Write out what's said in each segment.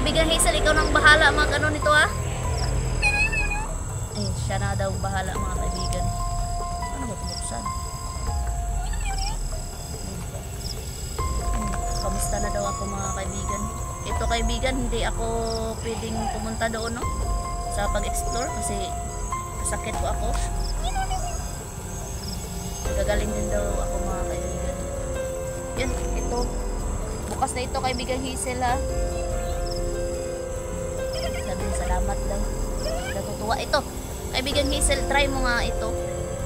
kaibigan Hazel, ikaw nang bahala mag-ano nito ha. Eh, siya na daw bahala mga kaibigan. Ano ba tumuksan? Kamusta na daw ako mga kaibigan. Ito kaibigan, hindi ako pwedeng pumunta doon no? Sa pag-explore kasi kasakit ko ako. Gagaling din daw ako mga kaibigan. Yan, ito. Bukas na ito kaibigan Hazel ha. Sabi salamat daw. Natutuwa ito. Kaibigan Hazel, try mo nga ito.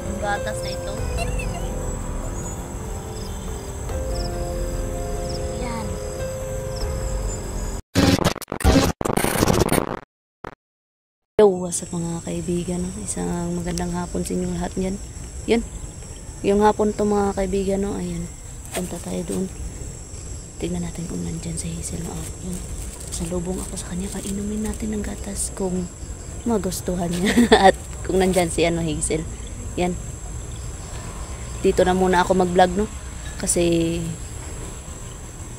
Yung gatas na ito. Yan. Yo, what's up mga kaibigan. Isang magandang hapon sa inyong lahat yan. Yan. Yung hapon to mga kaibigan. No? Ayan. Punta tayo doon. Tingnan natin kung nandyan si Hazel. Yun. Salubong ako sa kanya. Painumin natin ng gatas kung magustuhan niya. At kung nandyan si Hazel. Yan. Dito na muna ako mag-vlog no. Kasi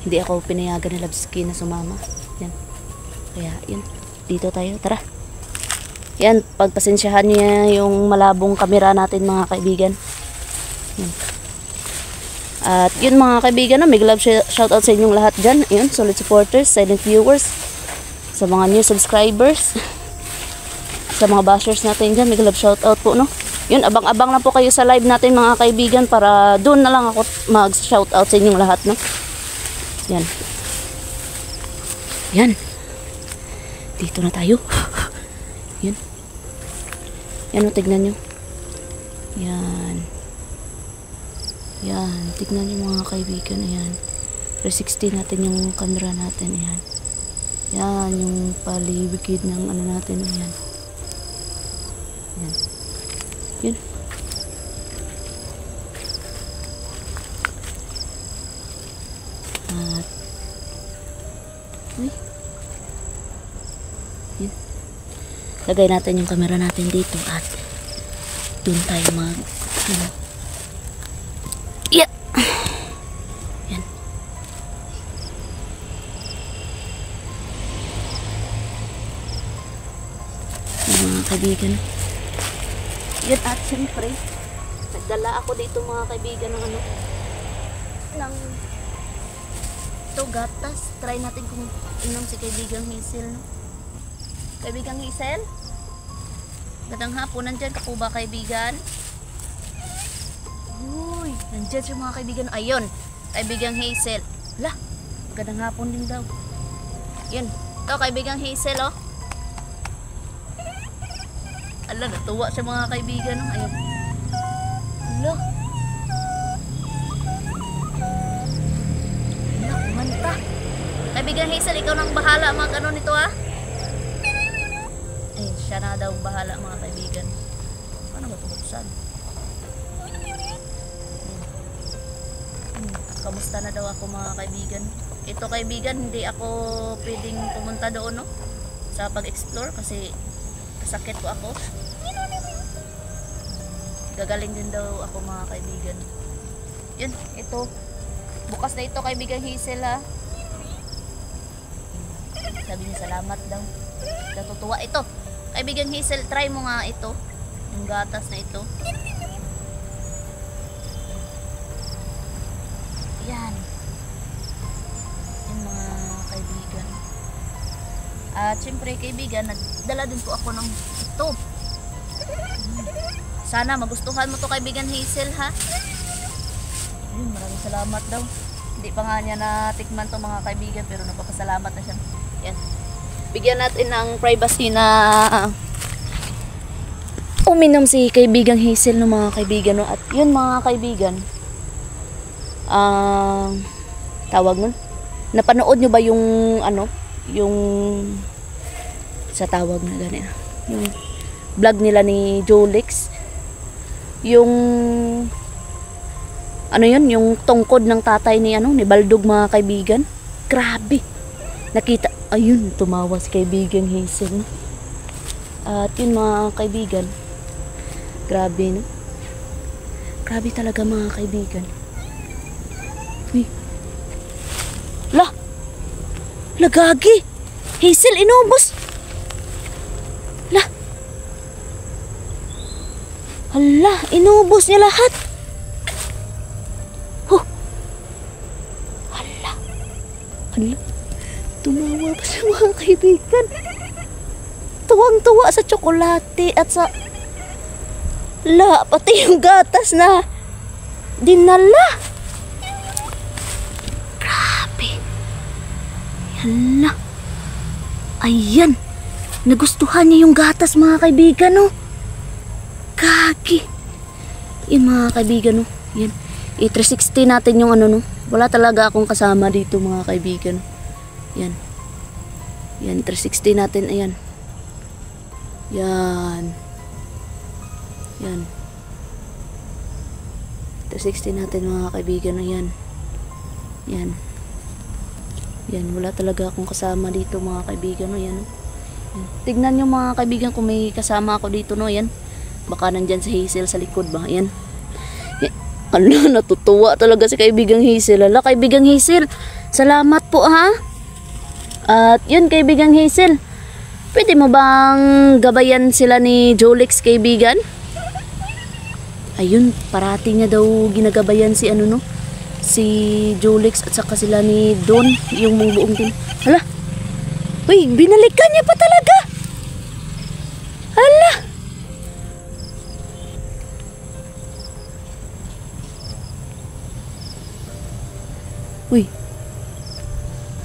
hindi ako pinayagan ni Labski na sumama. Yan. Kaya yun. Dito tayo. Tara. Yan. Pagpasensyahan niya yung malabong kamera natin mga kaibigan. Yan. At yun mga kaibigan, may love shoutout sa inyong lahat dyan. Yun, solid supporters, silent viewers, sa mga new subscribers, sa mga bashers natin dyan, may love shoutout po no. Yun, abang-abang lang po kayo sa live natin mga kaibigan para doon na lang ako mag-shoutout sa inyong lahat no. Yan. Yan. Dito na tayo. Yun. Yan o, tignan nyo. Yan. Yan, tignan niyo mga kaibigan, ayan. 360 natin yung camera natin, ayan. Yan, yung palibigid ng ano natin, ayan. Yan. Yun. At, uy. Yun. Lagay natin yung camera natin dito at dun tayo mag, yeah. Yan. Mga kaibigan. Yan at siyempre nagdala ako dito mga kaibigan ng ano ng ito gatas. Try natin kung inom si kaibigang Hazel no? Kaibigang Hazel, gandang hapon. Nandyan ka po ba kaibigan? Uy, nandiyan siya mga kaibigan. Ayun, kaibigang Hazel. Lah, magandang hapon din daw. Yun, ito kaibigang Hazel oh. Ala, natuwa siya mga kaibigan oh. Ayun. Ala. Ala, kumanta. Kaibigang Hazel, ikaw nang bahala mag ano nito ha. Ayun, siya na daw bahala mga kaibigan. Ano ba tumuksan? Kamusta na daw ako mga kaibigan. Ito kaibigan, hindi ako pwedeng pumunta doon no? Sa pag-explore kasi kasakit ko ako. Gagaling din daw ako mga kaibigan. Yun, ito. Bukas na ito kaibigan Hazel ha. Sabi niya salamat daw. Natutuwa ito. Kaibigan Hazel, try mo nga ito. Yung gatas na ito. Yan. Yung mga kaibigan. At syempre kaibigan, nagdala din po ako ng ito. Sana magustuhan mo to kaibigan Hazel ha. Yun, maraming salamat daw. Hindi pa nga niya natikman to mga kaibigan pero nagpapasalamat na siya. Yan. Bigyan natin ng privacy na uminom si kaibigang Hazel no mga kaibigan no. At yun mga kaibigan, tawag nun, napanood nyo ba yung ano, yung sa tawag na gani, yung vlog nila ni Jolix, yung ano yun, yung tungkod ng tatay ni ano, ni Baldog mga kaibigan. Grabe, nakita, ayun, tumawa si kaibigang Hazel. At yun mga kaibigan, grabe no, grabe talaga mga kaibigan. Uy. Lah. Lagagi. Hazel, inubos. La. Hala, inubos niya lahat. Huh. Hala. Hala. Tumawa pa siya mga kaibigan. Tuwang-tuwa sa tsokolate at sa... La, pati yung gatas na dinala. Grabe. Hala. Ayan. Nagustuhan niya yung gatas mga kaibigan, no? Kaki. Yan mga kaibigan, no? Yan. 360 natin yung ano, no? Wala talaga akong kasama dito mga kaibigan. Yan. Yan, 360 natin. Ayan. Yan. Yan. 360 natin mga kaibigan. Ayan. Yan. Yan. Wala talaga akong kasama dito mga kaibigan. Ayan. Yan. Tignan nyo mga kaibigan kung may kasama ako dito. No? Ayan. Baka nandyan si Hazel sa likod ba. Ayan. Ala, natutuwa talaga si kaibigang Hazel. Ala, kaibigang Hazel, salamat po ha. At yun kaibigang Hazel, pwede mo bang gabayan sila ni Jolix kaibigan? Ayun, parati niya daw ginagabayan si ano no, si Jolix at saka sila ni Don, yung buong team. Hala, uy, binalikan niya pa talaga. Hala. Uy,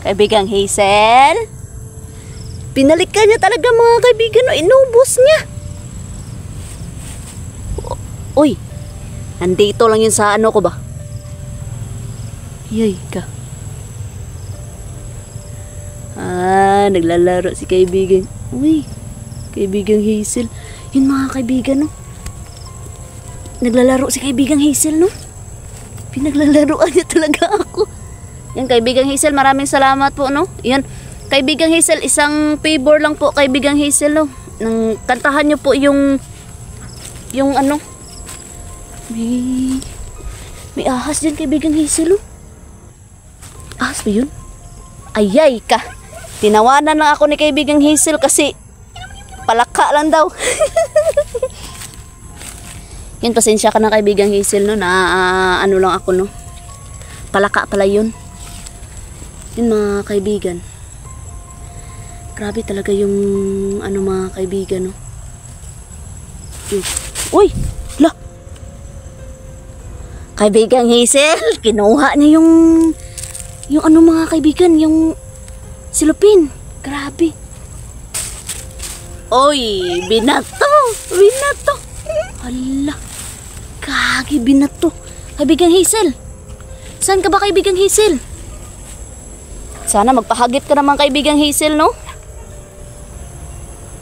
kaibigang Hazel, pinalikan niya talaga mga kaibigan, no? Inubos niya. Uy, nandito lang yun sa ano ko ba? Yay ka. Naglalaro si kaibigan. Uy, kaibigang Hazel. Yun mga kaibigan, no? Naglalaro si kaibigang Hazel, no? Pinaglalaroan niya talaga ako. Yan kaibigang Hazel, maraming salamat po, no? Yan, kaibigang Hazel, isang favor lang po kaibigang Hazel, no? Nang kantahan niyo po yung ano, may ahas dyan kaibigang Hazel, no? Ahas ba yun? Ayay ka, tinawanan lang ako ni kaibigang Hazel kasi palaka lang daw. Yan, pasensya ka na kaibigang Hazel, no? Na ano lang ako, no? Palaka pala yun. Yun mga kaibigan, grabe talaga yung ano mga kaibigan, no? Uy, la, kaibigang Hazel, kinuha niya yung ano mga kaibigan, yung silupin. Grabe. Oy, binato, binato. Hala, kagi binato. Kaibigang Hazel, saan ka ba kaibigang Hazel? Sana magpahagit ka naman kaibigang Hazel, no?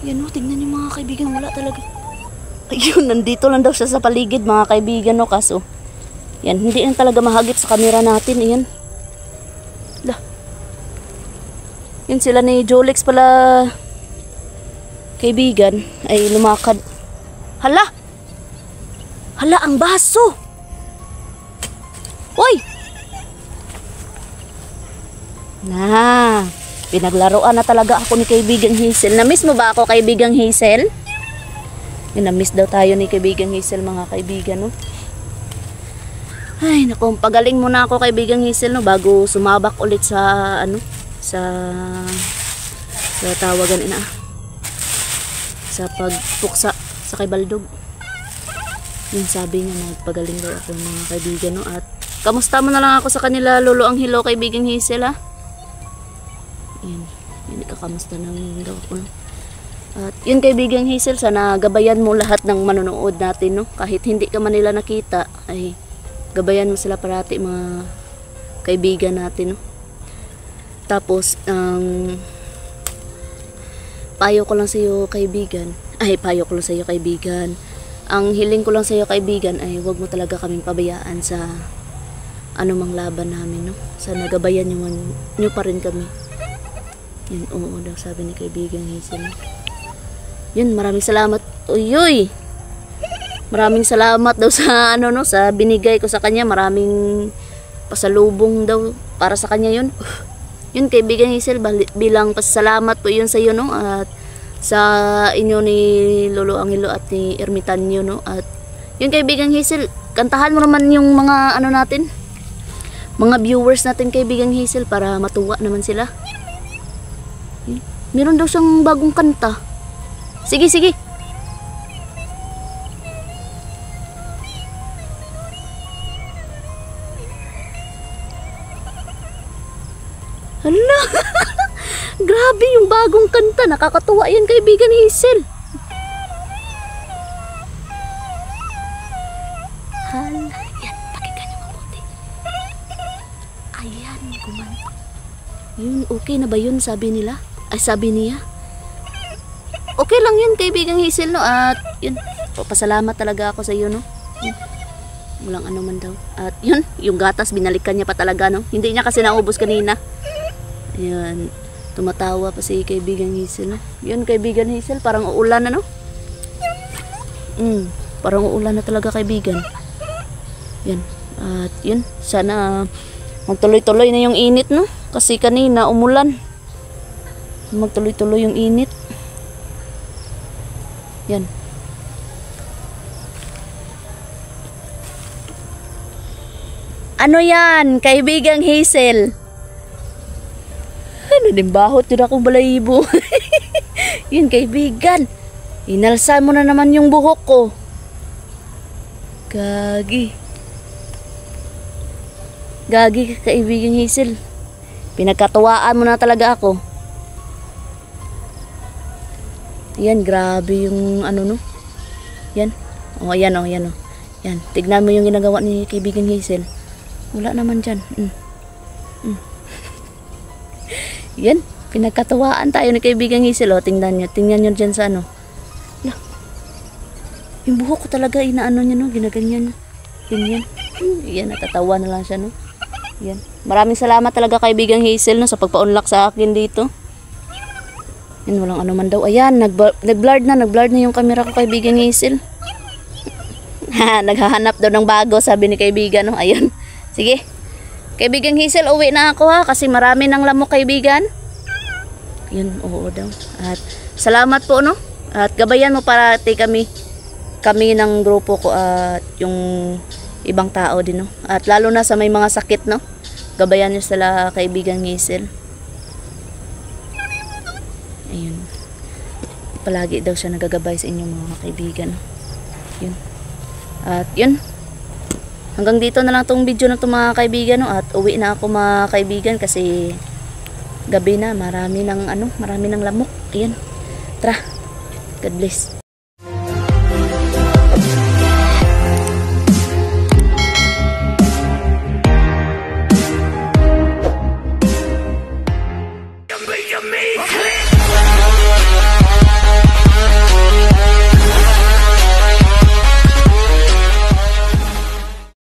Yan, no, tignan niyo mga kaibigan, wala talaga. Ayun, nandito lang daw siya sa paligid mga kaibigan, no? Kaso, yan, hindi lang talaga mahagit sa camera natin. Ayan. Lah. Yun sila ni Jolix pala kaibigan ay lumakad. Hala! Hala, ang baso! Uy! Na, pinaglaruan na talaga ako ni kaibigang Hazel. Na-miss mo ba ako kaibigang Hazel? Yun, na-miss daw tayo ni kaibigang Hazel mga kaibigan, no? Ay, naku, pagaling muna ako kaibigang Hazel, no? Bago sumabak ulit sa, ano, sa tawagan ina. Sa pagpuksa sa kay Baldog. Yun, sabi niya, magpagaling daw ako mga kaibigan, no? At kamusta mo na lang ako sa kanila, Lolo ang Hilo kaibigang Hazel, ha? Yan, yun, kakamusta nang daw ako. At yun kaibigang Hazel, sana gabayan mo lahat ng manonood natin, no? Kahit hindi ka man nila nakita, ay gabayan mo sila parati mga kaibigan natin, no? Tapos, payo ko lang sa iyo kaibigan. Ang hiling ko lang sa iyo kaibigan ay wag mo talaga kaming pabayaan sa anumang laban namin, no? Sana gabayan nyo pa rin kami. Yun, oo daw sabi ni kaibigang Hazel. Yun, maraming salamat. Uy! Maraming salamat daw sa ano, no, sa binigay ko sa kanya. Maraming pasalubong daw para sa kanya yun. Yun kaibigan Hazel, bilang pasalamat po yun sa iyo, no? At sa inyo ni Lolo Angelo at ni Ermitanyo, no? At yun kaibigan Hazel, kantahan mo naman yung mga ano natin, mga viewers natin kaibigan Hazel, para matuwa naman sila. Meron daw siyang bagong kanta. Sige, sige. Hala. Grabe yung bagong kanta. Nakakatuwa yan kaibigan Hazel. Hala. Yan, pakinggan niyo mabuti. Ayan, kumanta. Yun, okay na ba yun sabi nila? Ay, sabi niya. Okay lang yun kaibigan Hazel, no? At yun, pasalamat talaga ako sa iyo, no? Yun. Walang ano man daw. At yun, yung gatas binalikan niya pa talaga, no? Hindi niya kasi naubos kanina. Ayan, tumatawa pa si kaibigan Hazel, no? Yun kaibigan Hazel, parang uulan na, no? Parang uulan na talaga kaibigan. Yan. At yun, sana magtuloy-tuloy na yung init, no? Kasi kanina umulan. Magtuloy-tuloy yung init. Yan. Ano yan, kaibigang Hazel? Ano din bahot yun akong balahibo. Yun kaibigan, inalsan mo na naman yung buhok ko. Gagi. Gagi kaibigang Hazel, pinagkatuwaan mo na talaga ako. Yan, grabe yung ano, no? Yan. O, yan o, yan o. Yan, tignan mo yung ginagawa ni kaibigan Hazel. Wala naman dyan. Yan, pinagkatuwaan tayo ni kaibigan Hazel. O, tingnan nyo dyan sa ano. Lah, yung buhok ko talaga inaano niya, no? Ginaganyan. Ganyan. Yan, natatawa na lang siya, no? Yan. Maraming salamat talaga kaibigan Hazel, no, sa pagpa-unlock sa akin dito. Yan, walang ano man daw. Ayan, nag-blurred na yung camera ko kaibigan Hazel. Naghahanap daw ng bago, sabi ni kaibigan, no? Ayun. Sige. Kaibigan Hazel, uwi na ako, ha, kasi marami ng lamok kaibigan. Yun, oo daw. At salamat po, no? At gabayan mo parati kami ng grupo ko at yung ibang tao din, no? At lalo na sa may mga sakit, no? Gabayan niyo sila kaibigan Hazel. Ayun. Palagi daw siya nagagabay sa inyong mga kaibigan. Yun. At yun. Hanggang dito na lang tong video na itong mga kaibigan, no? At uwi na ako mga kaibigan kasi gabi na, marami ng lamok. Ayan. Tara. God bless.